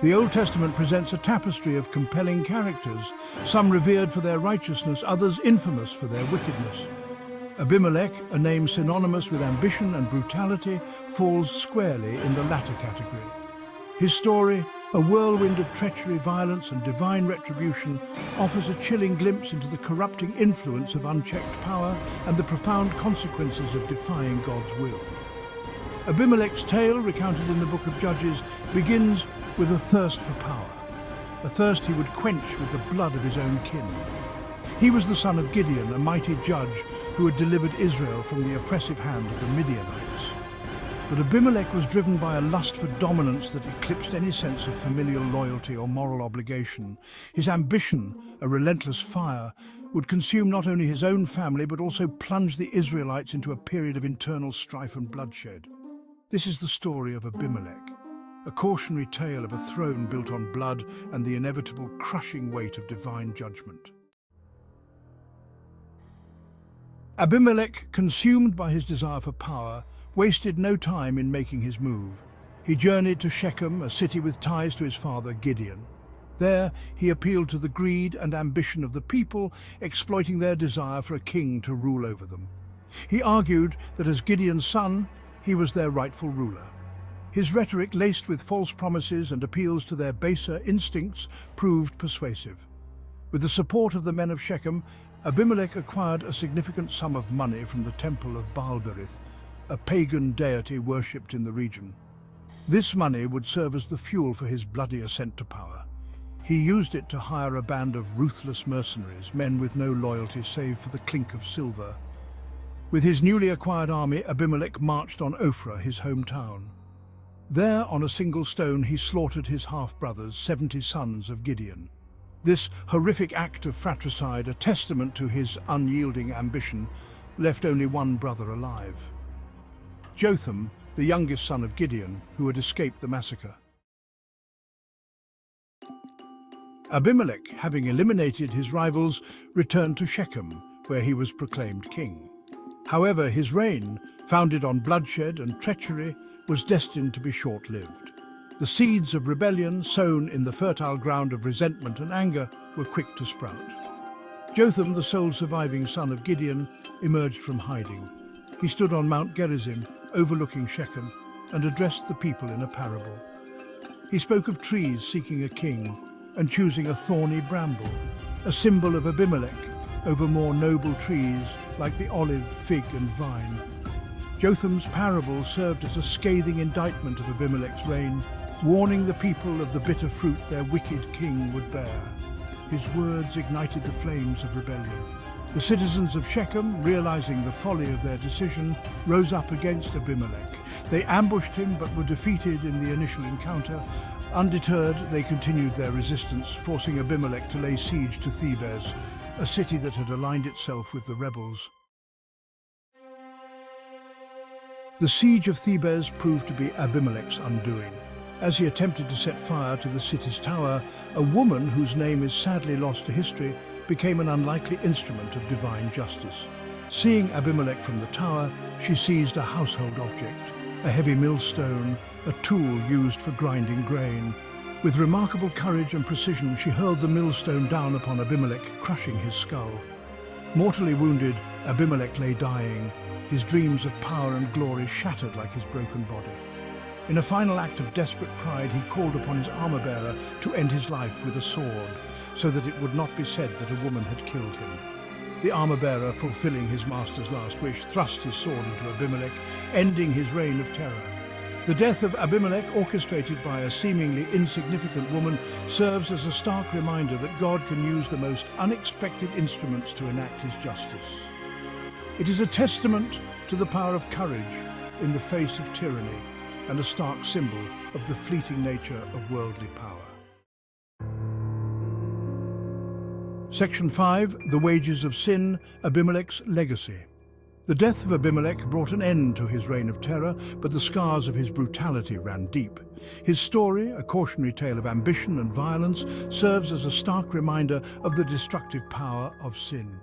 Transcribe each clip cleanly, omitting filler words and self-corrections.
The Old Testament presents a tapestry of compelling characters, some revered for their righteousness, others infamous for their wickedness. Abimelech, a name synonymous with ambition and brutality, falls squarely in the latter category. His story, a whirlwind of treachery, violence and divine retribution, offers a chilling glimpse into the corrupting influence of unchecked power and the profound consequences of defying God's will. Abimelech's tale, recounted in the book of Judges, begins with a thirst for power, a thirst he would quench with the blood of his own kin. He was the son of Gideon, a mighty judge who had delivered Israel from the oppressive hand of the Midianites. But Abimelech was driven by a lust for dominance that eclipsed any sense of familial loyalty or moral obligation. His ambition, a relentless fire, would consume not only his own family but also plunge the Israelites into a period of internal strife and bloodshed. This is the story of Abimelech, a cautionary tale of a throne built on blood and the inevitable crushing weight of divine judgment. Abimelech, consumed by his desire for power, wasted no time in making his move. He journeyed to Shechem, a city with ties to his father Gideon. There, he appealed to the greed and ambition of the people, exploiting their desire for a king to rule over them. He argued that as Gideon's son, he was their rightful ruler. His rhetoric, laced with false promises and appeals to their baser instincts, proved persuasive. With the support of the men of Shechem, Abimelech acquired a significant sum of money from the temple of Baal-berith, a pagan deity worshipped in the region. This money would serve as the fuel for his bloody ascent to power. He used it to hire a band of ruthless mercenaries, men with no loyalty save for the clink of silver. With his newly acquired army, Abimelech marched on Ophrah, his hometown. There, on a single stone, he slaughtered his half-brothers, 70 sons of Gideon. This horrific act of fratricide, a testament to his unyielding ambition, left only one brother alive: Jotham, the youngest son of Gideon, who had escaped the massacre. Abimelech, having eliminated his rivals, returned to Shechem, where he was proclaimed king. However, his reign, founded on bloodshed and treachery, was destined to be short-lived. The seeds of rebellion, sown in the fertile ground of resentment and anger, were quick to sprout. Jotham, the sole surviving son of Gideon, emerged from hiding. He stood on Mount Gerizim, overlooking Shechem, and addressed the people in a parable. He spoke of trees seeking a king and choosing a thorny bramble, a symbol of Abimelech over more noble trees like the olive, fig and vine. Jotham's parable served as a scathing indictment of Abimelech's reign, warning the people of the bitter fruit their wicked king would bear. His words ignited the flames of rebellion. The citizens of Shechem, realizing the folly of their decision, rose up against Abimelech. They ambushed him but were defeated in the initial encounter. Undeterred, they continued their resistance, forcing Abimelech to lay siege to Thebez, a city that had aligned itself with the rebels. The siege of Thebez proved to be Abimelech's undoing. As he attempted to set fire to the city's tower, a woman whose name is sadly lost to history became an unlikely instrument of divine justice. Seeing Abimelech from the tower, she seized a household object, a heavy millstone, a tool used for grinding grain. With remarkable courage and precision, she hurled the millstone down upon Abimelech, crushing his skull. Mortally wounded, Abimelech lay dying, his dreams of power and glory shattered like his broken body. In a final act of desperate pride, he called upon his armor-bearer to end his life with a sword, so that it would not be said that a woman had killed him. The armor-bearer, fulfilling his master's last wish, thrust his sword into Abimelech, ending his reign of terror. The death of Abimelech, orchestrated by a seemingly insignificant woman, serves as a stark reminder that God can use the most unexpected instruments to enact his justice. It is a testament to the power of courage in the face of tyranny, and a stark symbol of the fleeting nature of worldly power. Section 5. The Wages of Sin, Abimelech's Legacy. The death of Abimelech brought an end to his reign of terror, but the scars of his brutality ran deep. His story, a cautionary tale of ambition and violence, serves as a stark reminder of the destructive power of sin.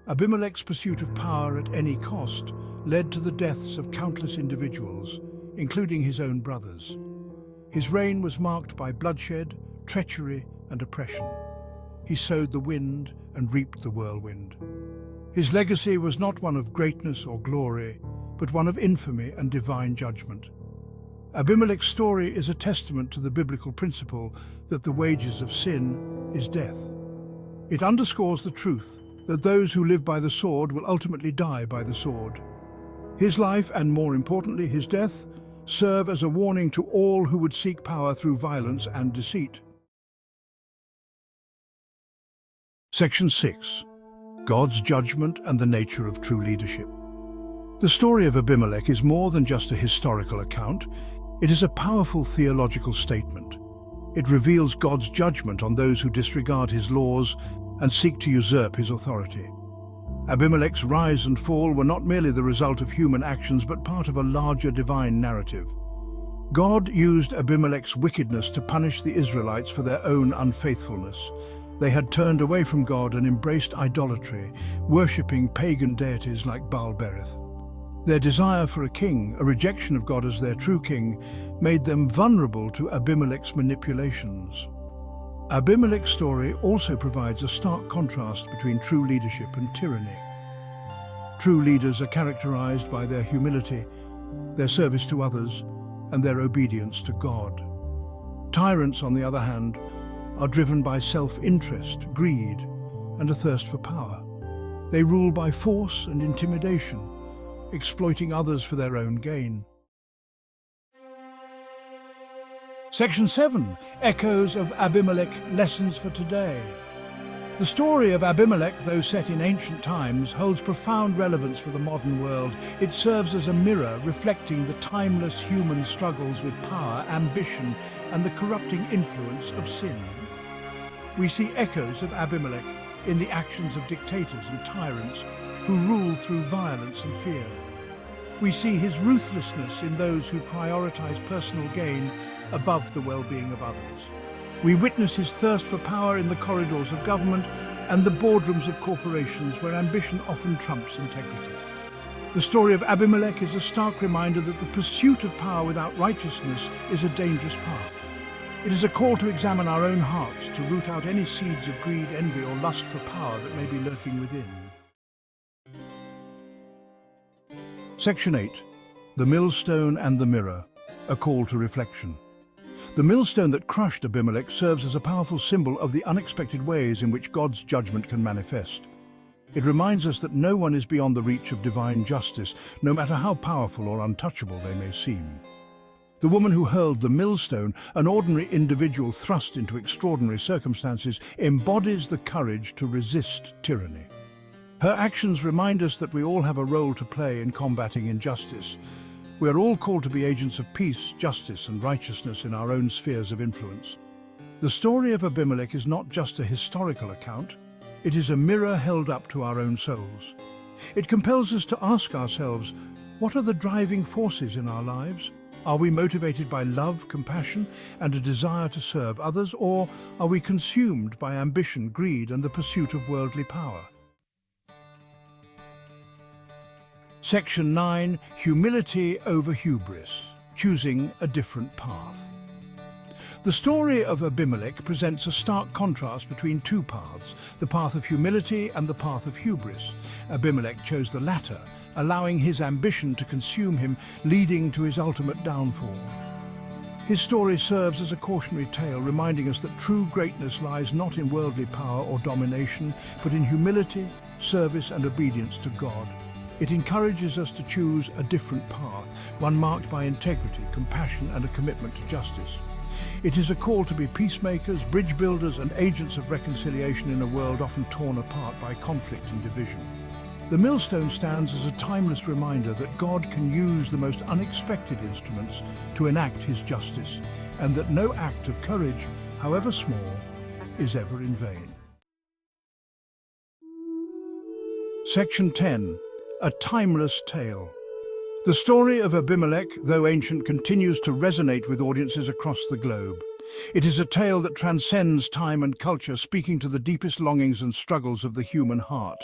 Abimelech's pursuit of power at any cost led to the deaths of countless individuals, including his own brothers. His reign was marked by bloodshed, treachery, and oppression. He sowed the wind and reaped the whirlwind. His legacy was not one of greatness or glory, but one of infamy and divine judgment. Abimelech's story is a testament to the biblical principle that the wages of sin is death. It underscores the truth that those who live by the sword will ultimately die by the sword. His life, and more importantly his death, serve as a warning to all who would seek power through violence and deceit. Section 6. God's judgment and the nature of true leadership. The story of Abimelech is more than just a historical account. It is a powerful theological statement. It reveals God's judgment on those who disregard his laws and seek to usurp his authority. Abimelech's rise and fall were not merely the result of human actions, but part of a larger divine narrative. God used Abimelech's wickedness to punish the Israelites for their own unfaithfulness. They had turned away from God and embraced idolatry, worshipping pagan deities like Baal-berith. Their desire for a king, a rejection of God as their true king, made them vulnerable to Abimelech's manipulations. Abimelech's story also provides a stark contrast between true leadership and tyranny. True leaders are characterized by their humility, their service to others, and their obedience to God. Tyrants, on the other hand, are driven by self-interest, greed, and a thirst for power. They rule by force and intimidation, exploiting others for their own gain. Section 7. Echoes of Abimelech, lessons for today. The story of Abimelech, though set in ancient times, holds profound relevance for the modern world. It serves as a mirror reflecting the timeless human struggles with power, ambition, and the corrupting influence of sin. We see echoes of Abimelech in the actions of dictators and tyrants who rule through violence and fear. We see his ruthlessness in those who prioritize personal gain above the well-being of others. We witness his thirst for power in the corridors of government and the boardrooms of corporations where ambition often trumps integrity. The story of Abimelech is a stark reminder that the pursuit of power without righteousness is a dangerous path. It is a call to examine our own hearts, to root out any seeds of greed, envy, or lust for power that may be lurking within. Section 8. The Millstone and the Mirror, a call to reflection. The millstone that crushed Abimelech serves as a powerful symbol of the unexpected ways in which God's judgment can manifest. It reminds us that no one is beyond the reach of divine justice, no matter how powerful or untouchable they may seem. The woman who hurled the millstone, an ordinary individual thrust into extraordinary circumstances, embodies the courage to resist tyranny. Her actions remind us that we all have a role to play in combating injustice. We are all called to be agents of peace, justice, and righteousness in our own spheres of influence. The story of Abimelech is not just a historical account, it is a mirror held up to our own souls. It compels us to ask ourselves, what are the driving forces in our lives? Are we motivated by love, compassion, and a desire to serve others, or are we consumed by ambition, greed, and the pursuit of worldly power? Section 9. Humility over hubris, choosing a different path. The story of Abimelech presents a stark contrast between two paths, the path of humility and the path of hubris. Abimelech chose the latter, allowing his ambition to consume him, leading to his ultimate downfall. His story serves as a cautionary tale, reminding us that true greatness lies not in worldly power or domination, but in humility, service, and obedience to God. It encourages us to choose a different path, one marked by integrity, compassion, and a commitment to justice. It is a call to be peacemakers, bridge builders, and agents of reconciliation in a world often torn apart by conflict and division. The millstone stands as a timeless reminder that God can use the most unexpected instruments to enact his justice, and that no act of courage, however small, is ever in vain. Section 10. A timeless tale. The story of Abimelech, though ancient, continues to resonate with audiences across the globe. It is a tale that transcends time and culture, speaking to the deepest longings and struggles of the human heart.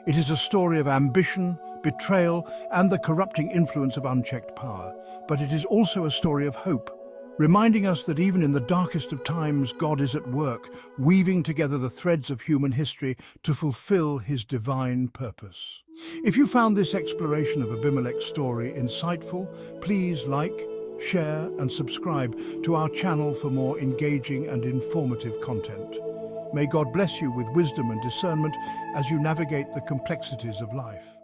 It is a story of ambition, betrayal, and the corrupting influence of unchecked power. But it is also a story of hope, reminding us that even in the darkest of times, God is at work, weaving together the threads of human history to fulfill his divine purpose. If you found this exploration of Abimelech's story insightful, please like, share and subscribe to our channel for more engaging and informative content. May God bless you with wisdom and discernment as you navigate the complexities of life.